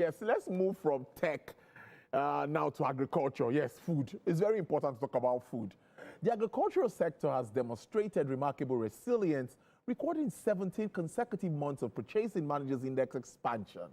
Yes, let's move from tech now to agriculture. Yes, food. It's very important to talk about food. The agricultural sector has demonstrated remarkable resilience, recording 17 consecutive months of Purchasing Managers Index expansion,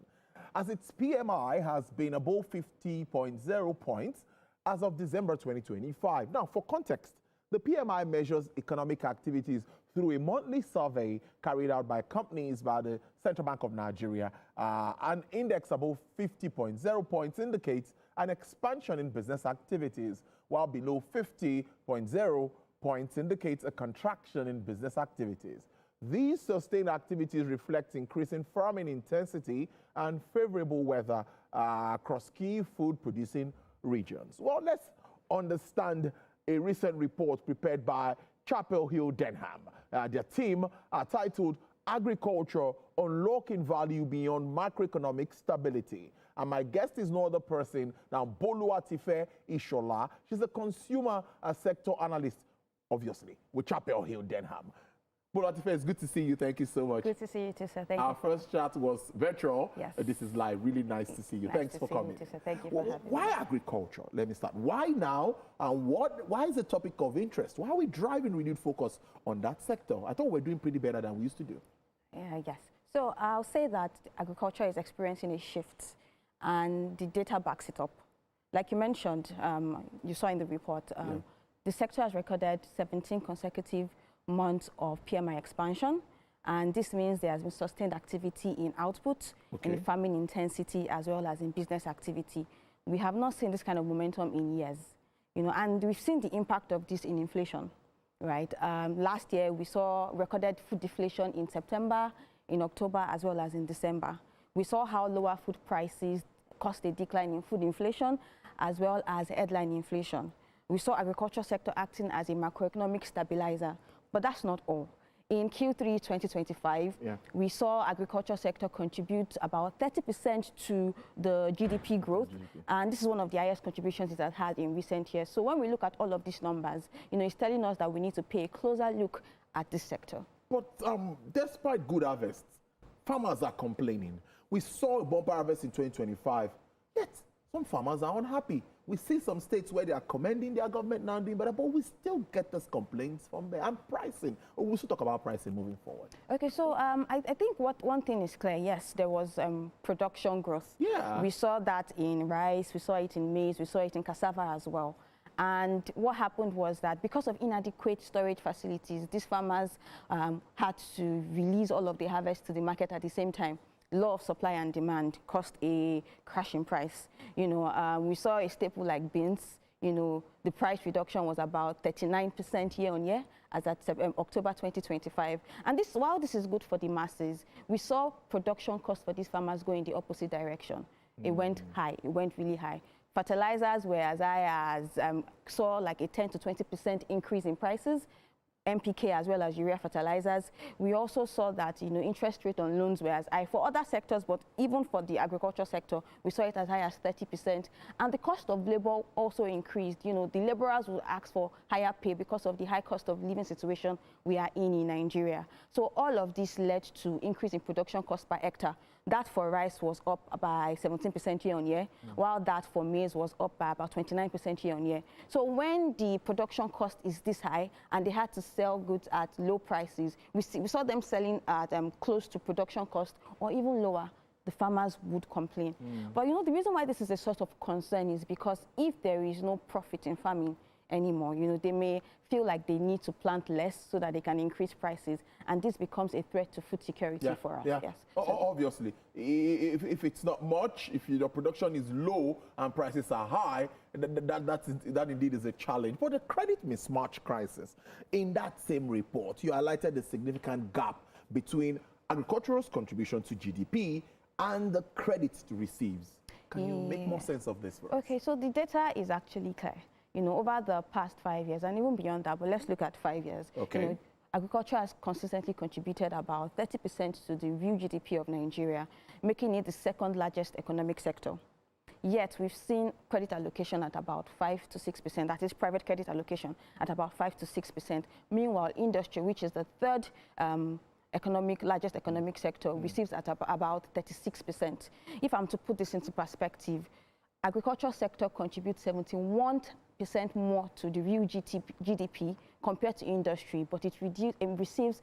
as its PMI has been above 50.0 points as of December 2025. Now, for context, the PMI measures economic activities through a monthly survey carried out by companies by the Central Bank of Nigeria. An index above 50.0 points indicates an expansion in business activities, while below 50.0 points indicates a contraction in business activities. These sustained activities reflect increasing farming intensity and favorable weather across key food-producing regions. Well, let's understand a recent report prepared by Chapel Hill Denham. Their team are titled Agriculture Unlocking Value Beyond Macroeconomic Stability. And my guest is no other person than Boluwatife Ishola. She's a consumer sector analyst, obviously, with Chapel Hill Denham. Boluwatife, it's good to see you. Thank you so much. Good to see you too, sir. Thank you. Our first chat was virtual. Yes. This is live. Really nice to see you. Thanks for coming. Nice to see you too, sir. Thank you for having me. Why agriculture? Let me start. Why now? And why is the topic of interest? Why are we driving renewed focus on that sector? I thought we were doing pretty better than we used to do. Yes. So I'll say that agriculture is experiencing a shift, and the data backs it up. Like you mentioned, you saw in the report, the sector has recorded 17 consecutive months of PMI expansion, and this means there has been sustained activity in output, in farming intensity, as well as in business activity. We have not seen this kind of momentum in years, and we've seen the impact of this in inflation, right? Last year, we saw recorded food deflation in September, in October, as well as in December. We saw how lower food prices caused a decline in food inflation, as well as headline inflation. We saw agriculture sector acting as a macroeconomic stabilizer. But that's not all. In Q3 2025, we saw agriculture sector contribute about 30% to the GDP growth, and this is one of the highest contributions it has had in recent years. So when we look at all of these numbers, it's telling us that we need to pay a closer look at this sector. But despite good harvests, farmers are complaining. We saw a bumper harvest in 2025, yet some farmers are unhappy. We see some states where they are commending their government now doing better, but we still get those complaints from there. And pricing, we should talk about pricing moving forward. Okay, so I think one thing is clear. Yes, there was production growth. Yeah. We saw that in rice, we saw it in maize, we saw it in cassava as well. And what happened was that because of inadequate storage facilities, these farmers had to release all of the harvest to the market at the same time. Law of supply and demand caused a crash in price. We saw a staple like beans, the price reduction was about 39% year on year as at October 2025. And while this is good for the masses, we saw production costs for these farmers go in the opposite direction. It went high, it went really high. Fertilizers were as high as, saw like a 10 to 20% increase in prices. NPK as well as urea fertilizers. We also saw that interest rate on loans were as high for other sectors, but even for the agriculture sector, we saw it as high as 30%. And the cost of labor also increased. The laborers will ask for higher pay because of the high cost of living situation we are in Nigeria. So all of this led to increase in production cost per hectare. That for rice was up by 17% year on year, while that for maize was up by about 29% year on year. So when the production cost is this high and they had to sell goods at low prices, we saw them selling at close to production cost or even lower. The farmers would complain. But the reason why this is a source of concern is because if there is no profit in farming anymore, they may feel like they need to plant less so that they can increase prices, and this becomes a threat to food security for us. Yes. Obviously, if it's not much, if your production is low and prices are high, that indeed is a challenge. But the credit mismatch crisis, in that same report, you highlighted the significant gap between agricultural's contribution to GDP and the credit it receives. Can you make more sense of this for us? Okay, so the data is actually clear. Over the past 5 years, and even beyond that, but let's look at 5 years. Okay. Agriculture has consistently contributed about 30% to the real GDP of Nigeria, making it the second largest economic sector. Yet we've seen credit allocation at about 5 to 6%. That is private credit allocation at about 5 to 6%. Meanwhile, industry, which is the third largest economic sector, receives at about 36%. If I'm to put this into perspective, agricultural sector contributes 71% more to the real GDP compared to industry, but it receives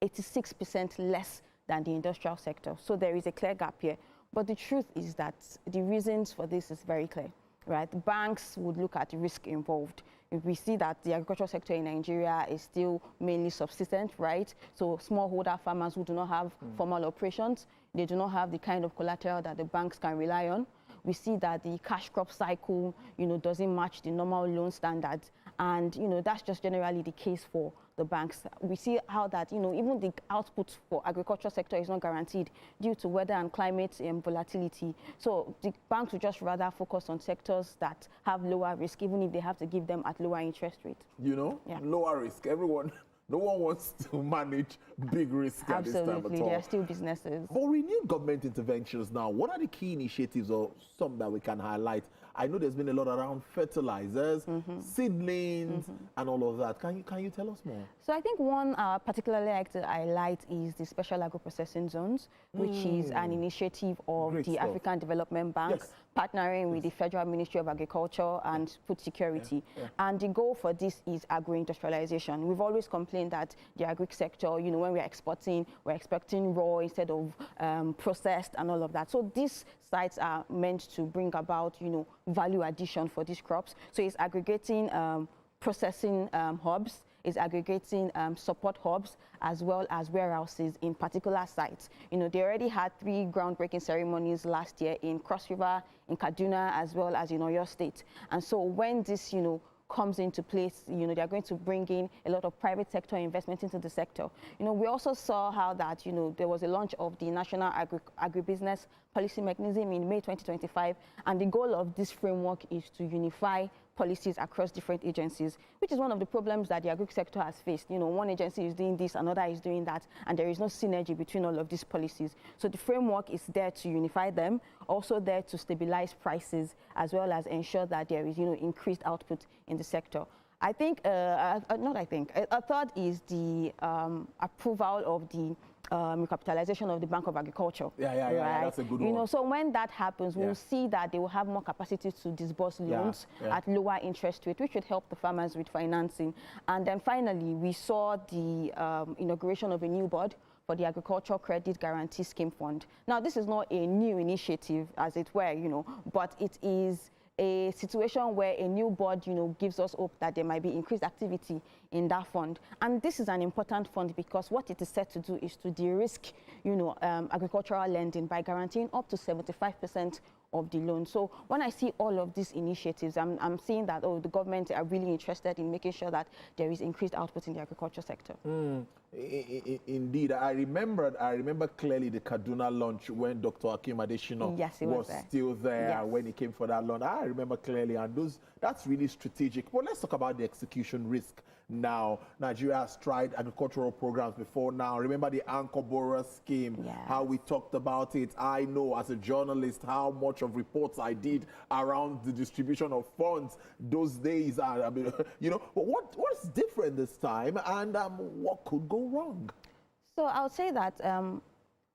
86% less than the industrial sector. So there is a clear gap here. But the truth is that the reasons for this is very clear, right? Banks would look at the risk involved. If we see that the agricultural sector in Nigeria is still mainly subsistent, right? So smallholder farmers who do not have formal operations, they do not have the kind of collateral that the banks can rely on. We see that the cash crop cycle, doesn't match the normal loan standards. And, that's just generally the case for the banks. We see how that, even the output for agricultural sector is not guaranteed due to weather and climate volatility. So the banks would just rather focus on sectors that have lower risk, even if they have to give them at lower interest rate. Lower risk. No one wants to manage big risk at this time at all. Absolutely, they are still businesses. But renewed government interventions now, what are the key initiatives or some that we can highlight? I know there's been a lot around fertilizers, seedlings, and all of that. Can you tell us more? So I think one particularly like to highlight is the special agro-processing zones, which is an initiative of the African Development Bank, partnering with the Federal Ministry of Agriculture and Food Security. And the goal for this is agro-industrialization. We've always complained that the agri sector, when we're exporting, we're expecting raw instead of processed and all of that. So these sites are meant to bring about, value addition for these crops. So it's aggregating processing hubs, is aggregating support hubs as well as warehouses in particular sites. They already had 3 groundbreaking ceremonies last year in Cross River, in Kaduna, as well as in Oyo State. And so when this, comes into place, they're going to bring in a lot of private sector investment into the sector. We also saw how that, there was a launch of the National Agribusiness Policy Mechanism in May 2025, and the goal of this framework is to unify policies across different agencies, which is one of the problems that the agri sector has faced. One agency is doing this, another is doing that, and there is no synergy between all of these policies. So the framework is there to unify them, also there to stabilize prices, as well as ensure that there is, increased output in the sector. I think, a third is the approval of the recapitalization of the Bank of Agriculture. Yeah, that's a good one. So when that happens, we'll see that they will have more capacity to disburse loans at lower interest rate, which would help the farmers with financing. And then finally, we saw the inauguration of a new board for the Agricultural Credit Guarantee Scheme Fund. Now, this is not a new initiative, as it were, but it is a situation where a new board, gives us hope that there might be increased activity in that fund. And this is an important fund because what it is set to do is to de-risk, agricultural lending by guaranteeing up to 75% of the loan. So when I see all of these initiatives, I'm seeing that, the government are really interested in making sure that there is increased output in the agriculture sector. Indeed, I remember clearly the Kaduna launch when Dr. Akim Adesina was still there when he came for that launch. I remember clearly, and that's really strategic. But let's talk about the execution risk now. Nigeria has tried agricultural programs before now. Remember the Anchor Borrower scheme, how we talked about it. I know as a journalist how much of reports I did around the distribution of funds those days. But what's different this time, and what could go wrong? So I would say that I'm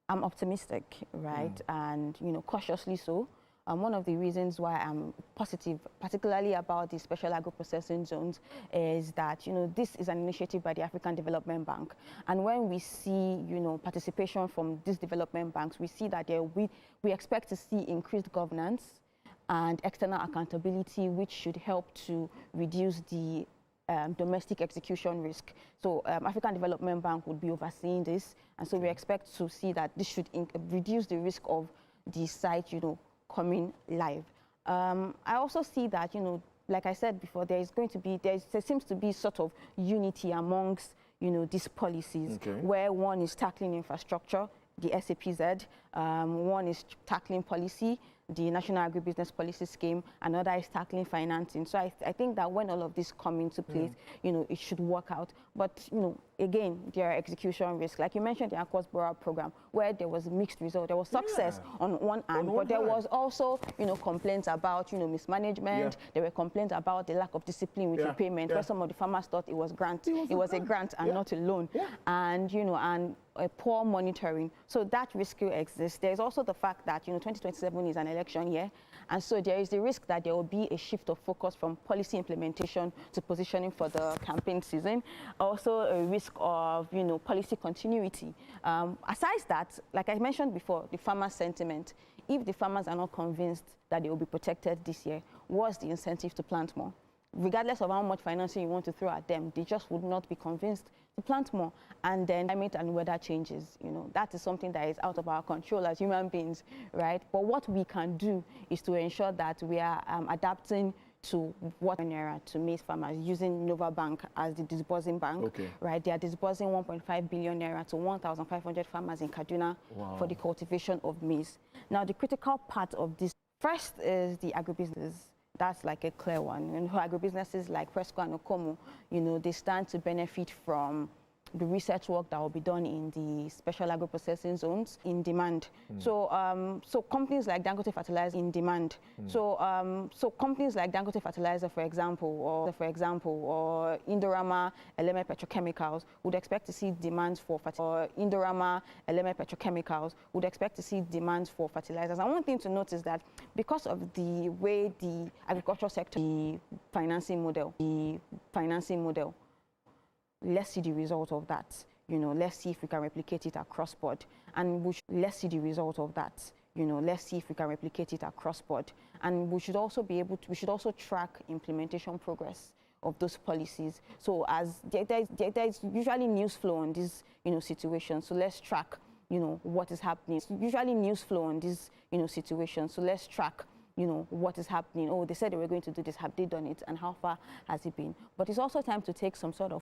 optimistic, right? And, cautiously so. One of the reasons why I'm positive, particularly about the special agro-processing zones, is that, this is an initiative by the African Development Bank. And when we see, participation from these development banks, we see that we expect to see increased governance and external accountability, which should help to reduce the domestic execution risk. So African Development Bank would be overseeing this. And so we expect to see that this should reduce the risk of the site, coming live. I also see that, like I said before, there seems to be sort of unity amongst, these policies, where one is tackling infrastructure, the SAPZ, one is tackling policy, the National Agribusiness Policy Scheme, another is tackling financing. So I think that when all of this come into place, you know, it should work out. But, you know, again, there are execution risks. Like you mentioned the Aquas Borough program, where there was mixed result. There was success on one hand, but there was also, you know, complaints about, you know, mismanagement. There were complaints about the lack of discipline with repayment, where some of the farmers thought it was grant. It was a grant and not a loan. And, you know, and a poor monitoring. So that risk still exists. There's also the fact that, you know, 2027 is an election year. And so there is the risk that there will be a shift of focus from policy implementation to positioning for the campaign season. Also a risk of, you know, policy continuity. Aside that, like I mentioned before, the farmer sentiment. If the farmers are not convinced that they will be protected this year, what's the incentive to plant more? Regardless of how much financing you want to throw at them, they just would not be convinced to plant more. And then climate and weather changes, you know, that is something that is out of our control as human beings, right? But what we can do is to ensure that we are adapting to what naira to maize farmers using Nova Bank as the disbursing bank, right? They are disbursing 1.5 billion naira to 1,500 farmers in Kaduna for the cultivation of maize. Now, the critical part of this first is the agribusiness. That's like a clear one. And agribusinesses like Presco and Okomo, you know, they stand to benefit from the research work that will be done in the special agro-processing zones in demand. So, so companies like Dangote Fertilizer in demand. So, so companies like Dangote Fertilizer, for example, or Indorama Eleme Petrochemicals would expect to see demands for fertilizers. Indorama Eleme Petrochemicals would expect to see demands for fertilizers. And one thing to note is that because of the way the agricultural sector, the financing model, let's see the result of that. You know, let's see if we can replicate it across board. And let's see the result of that. You know, let's see if we can replicate it across board. And we should also be able to, we should also track implementation progress of those policies. So as there's usually news flow on these, you know, situations. So let's track, you know, what is happening. Usually news flow on these, you know, situations. So let's track, you know, what is happening. Oh, they said they were going to do this. Have they done it? And how far has it been? But it's also time to take some sort of